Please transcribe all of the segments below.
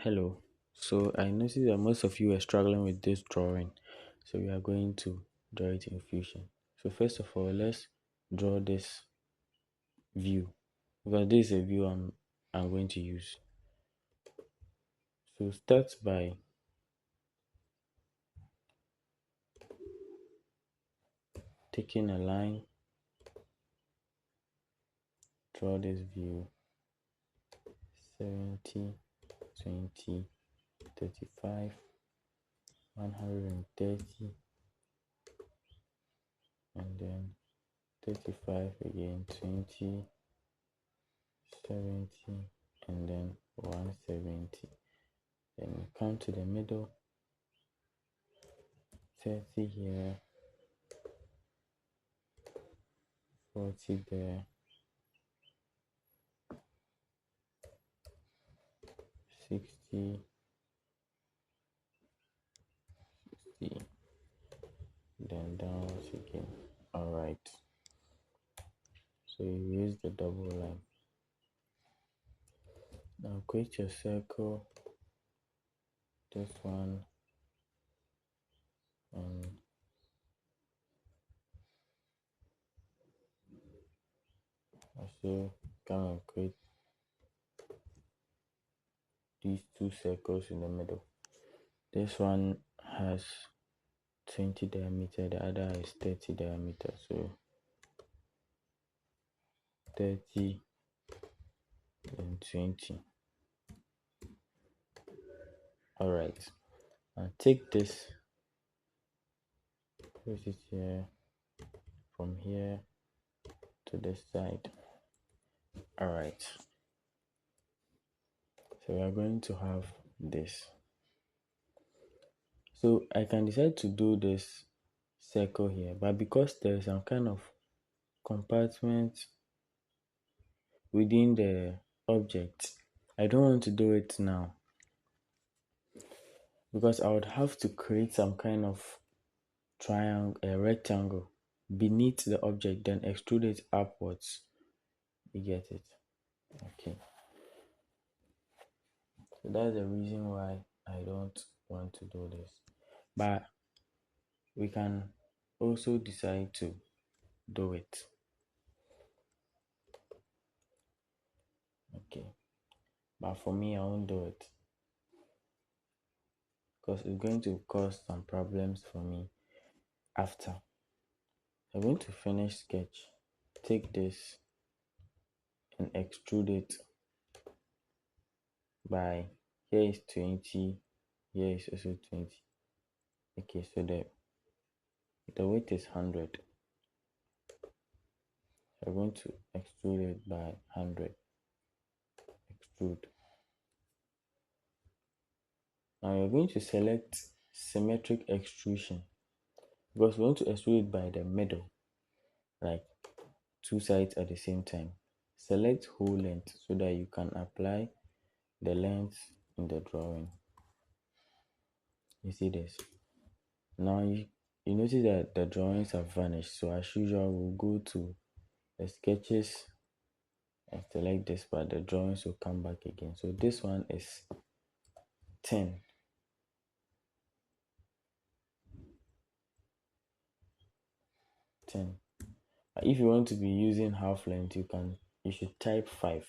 Hello. So I noticed that most of you are struggling with this drawing. So we are going to draw it in Fusion. So first of all, let's draw this view because this is a view I'm going to use. So start by taking a line, draw this view 70, 20, 35, 130, and then 35 again, 20, 70, and then 170. Then you come to the middle, 30 here, 40 there, 60, 60, then downwards again. Alright, so you use the double line. Now create your circle, this one, and also come and create these two circles in the middle. This one has 20 diameter, the other is 30 diameter, so 30 and 20. Alright, now take this, put it here, from here to this side. Alright, so we are going to have this. So I can decide to do this circle here, but because there is some kind of compartment within the object, I don't want to do it now because I would have to create some kind of triangle, a rectangle beneath the object, then extrude it upwards. You get it? Okay. So that's the reason why I don't want to do this. But we can also decide to do it. Okay. But for me, I won't do it because it's going to cause some problems for me after. I'm going to finish sketch, take this and extrude it by, here is 20, here is also 20. Okay, so the weight is 100. I'm going to extrude it by 100. Extrude. Now you're going to select symmetric extrusion because we want to extrude it by the middle, like two sides at the same time. Select whole length so that you can apply the length in the drawing. You see this? Now you notice that the drawings have vanished. So as usual, we'll go to the sketches and select this part. The drawings will come back again. So this one is 10. 10. If you want to be using half length, you should type 5.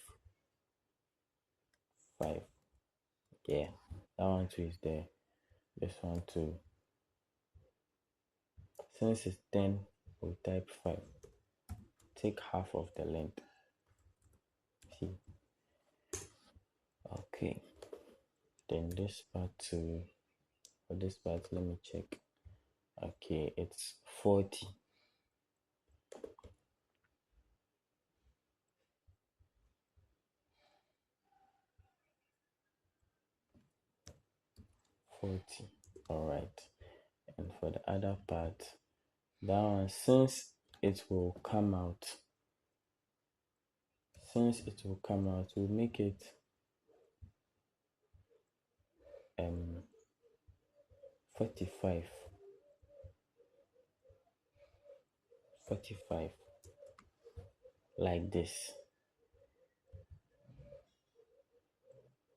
5. Yeah, that one too is there. This one too. Since it's 10, we'll type 5. Take half of the length. See? Okay. Then this part too. For this part, let me check. Okay, it's 40. 40. Alright. And for the other part, that one, since it will come out, we'll make it 45. 45, like this.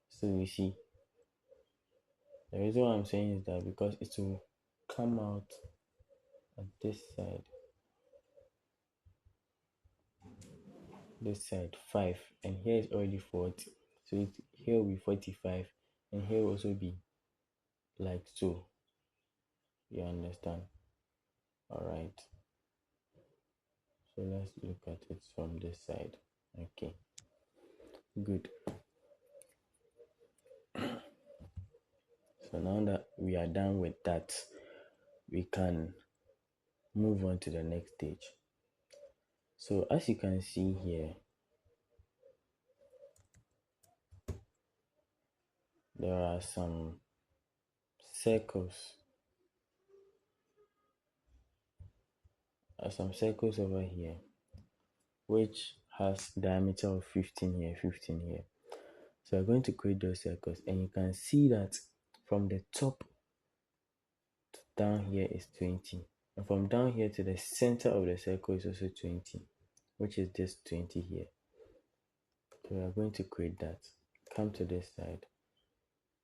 So you see, The reason why I'm saying is that because it will come out at this side 5, and here is already 40, so here will be 45, and here will also be like so. You understand? All right, so let's look at it from this side. Okay, good. So now that we are done with that, we can move on to the next stage. So as you can see here, there are circles some circles over here, which has diameter of 15 here, 15 here. So we're going to create those circles, and you can see that from the top to down here is 20, and from down here to the center of the circle is also 20, which is this 20 here. So we are going to create that. Come to this side,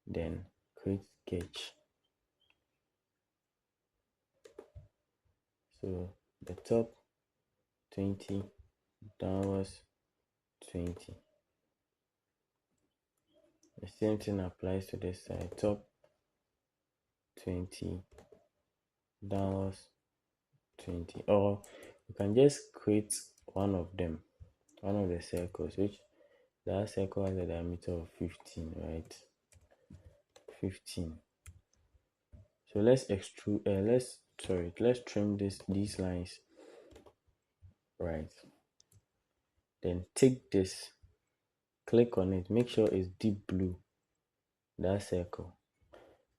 then create sketch. So the top 20, downwards 20. The same thing applies to this side. Top 20, downwards 20. Or you can just create one of them, one of the circles, which that circle has a diameter of 15, right? 15. So let's let's trim these lines, right? Then take this, click on it, make sure it's deep blue, that circle.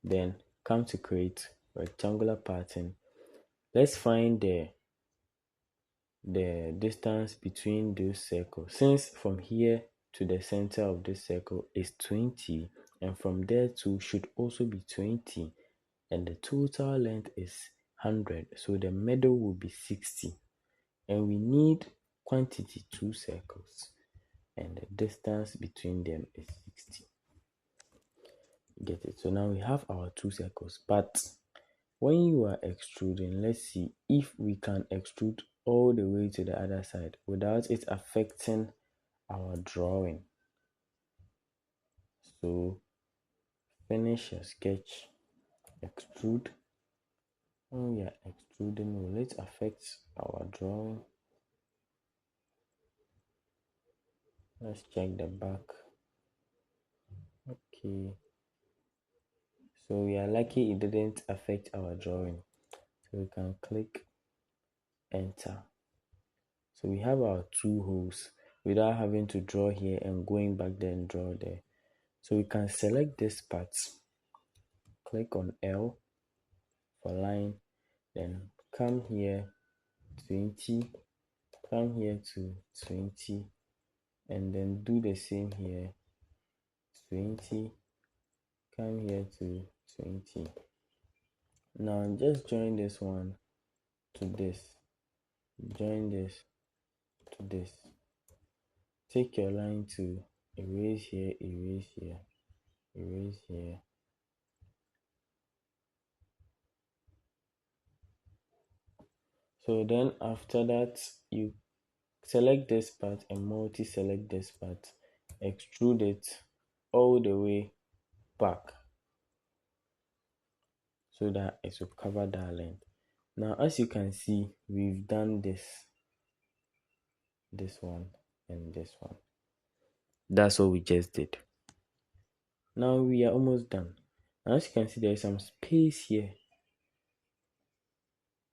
Then come to create rectangular pattern. Let's find the distance between those circles. Since from here to the center of this circle is 20, and from there to should also be 20, and the total length is 100, so the middle will be 60, and we need quantity 2 circles, and the distance between them is 60. Get it? So now we have our 2 circles, but when you are extruding, let's see if we can extrude all the way to the other side without it affecting our drawing. So finish your sketch, extrude. When we are extruding, will it affect our drawing? Let's check the back. Okay, so we are lucky it didn't affect our drawing, so we can click enter. So we have our 2 holes without having to draw here and going back there and draw there. So we can select this part, click on L for line, then come here 20, come here to 20, and then do the same here 20, come here to 20. Now just join this one to this, join this to this. Take your line to erase here, erase here, erase here. So then after that, you select this part and multi-select this part, extrude it all the way back so that it will cover that length. Now as you can see, we've done this one and this one. That's what we just did. Now we are almost done. Now as you can see, there is some space here.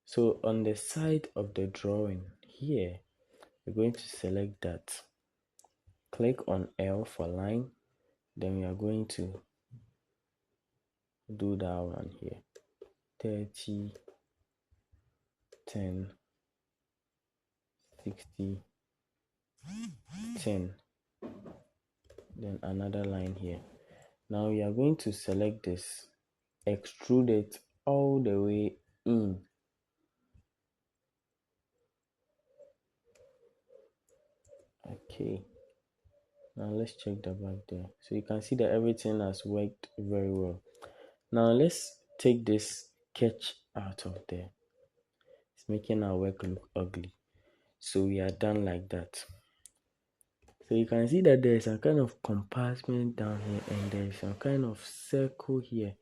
So on the side of the drawing here, we're going to select that. Click on L for line. Then we are going to do that one here. 30, 10, 60, 10. Then another line here. Now we are going to select this, extrude it all the way in. Okay, now let's check the back there. So you can see that everything has worked very well. Now let's take this sketch out of there. It's making our work look ugly. So we are done like that. So you can see that there is some kind of compartment down here and there is some kind of circle here.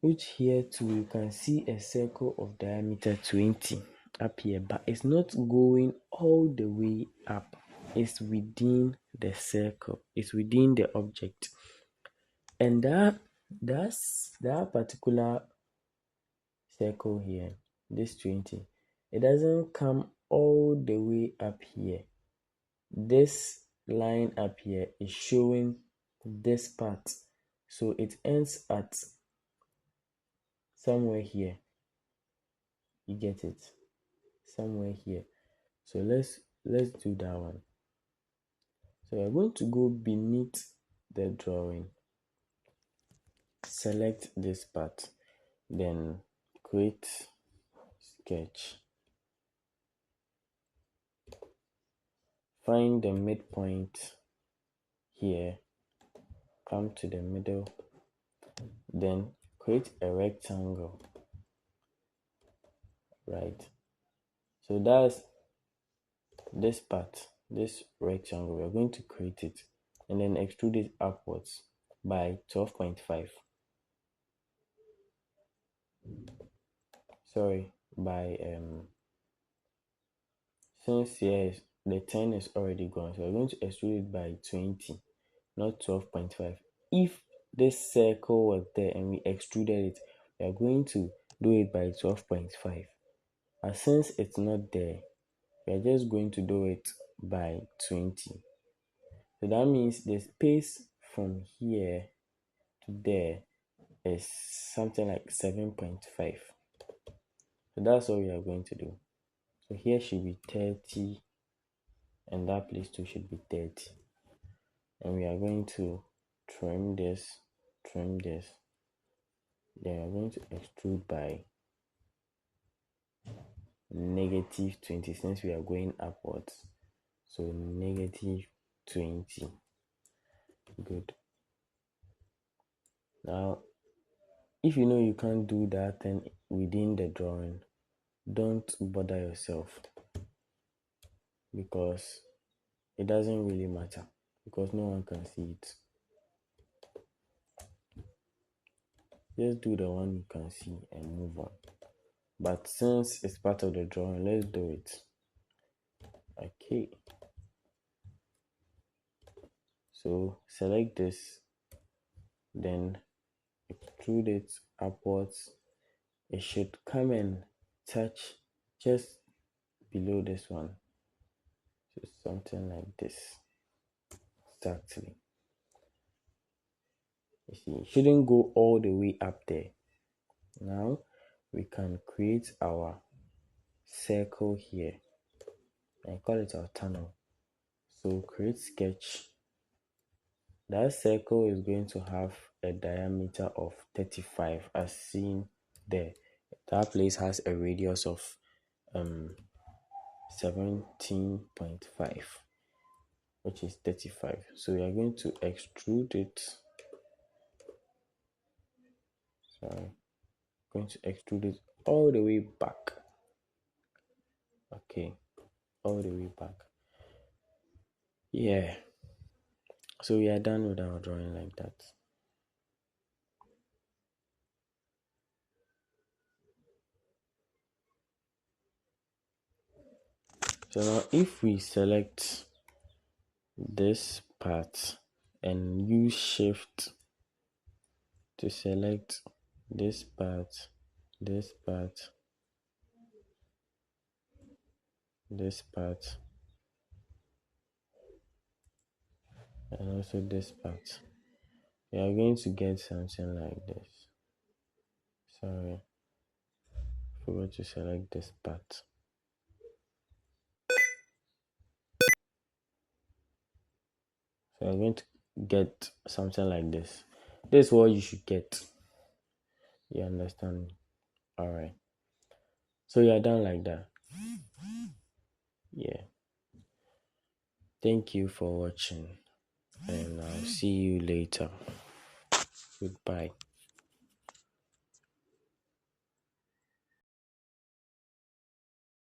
Which here too you can see a circle of diameter 20 up here, but it's not going all the way up. It's within the circle. It's within the object. And that particular circle here, this 20, it doesn't come all the way up here. This line up here is showing this part, so it ends at somewhere here. You get it? Somewhere here. So let's do that one. So we're going to go beneath the drawing, select this part, then create sketch. Find the midpoint here, come to the middle, then create a rectangle, right? So that's this part, this rectangle. We're going to create it and then extrude it upwards by 12.5. Sorry, by since here the 10 is already gone, so we're going to extrude it by 20, not 12.5. If this circle was there and we extruded it, we are going to do it by 12.5. And since it's not there, we are just going to do it by 20. So that means the space from here to there is something like 7.5. So that's what we are going to do. So here should be 30 and that place too should be 30. And we are going to trim this. Then we are going to extrude by -20 since we are going upwards. So -20. Good. Now, if you know you can't do that thing within the drawing, don't bother yourself, because it doesn't really matter, because no one can see it. Just do the one you can see and move on. But since it's part of the drawing, let's do it. Okay. So select this, then extrude it upwards. It should come and touch just below this one. So something like this. Exactly. You see, it shouldn't go all the way up there. Now we can create our circle here and call it our tunnel. So create sketch. That circle is going to have a diameter of 35 as seen there. That place has a radius of 17.5, which is 35. So we are going to extrude it. Sorry, going to extrude it all the way back. Okay, all the way back. Yeah. So we are done with our drawing like that. So now if we select this part and use shift to select this part, this part, this part, and also this part, we are going to get something like this. Sorry, forgot to select this part. So I'm going to get something like this. This is what you should get. You understand? Alright. So you are done like that. Yeah. Thank you for watching, and I'll see you later. Goodbye.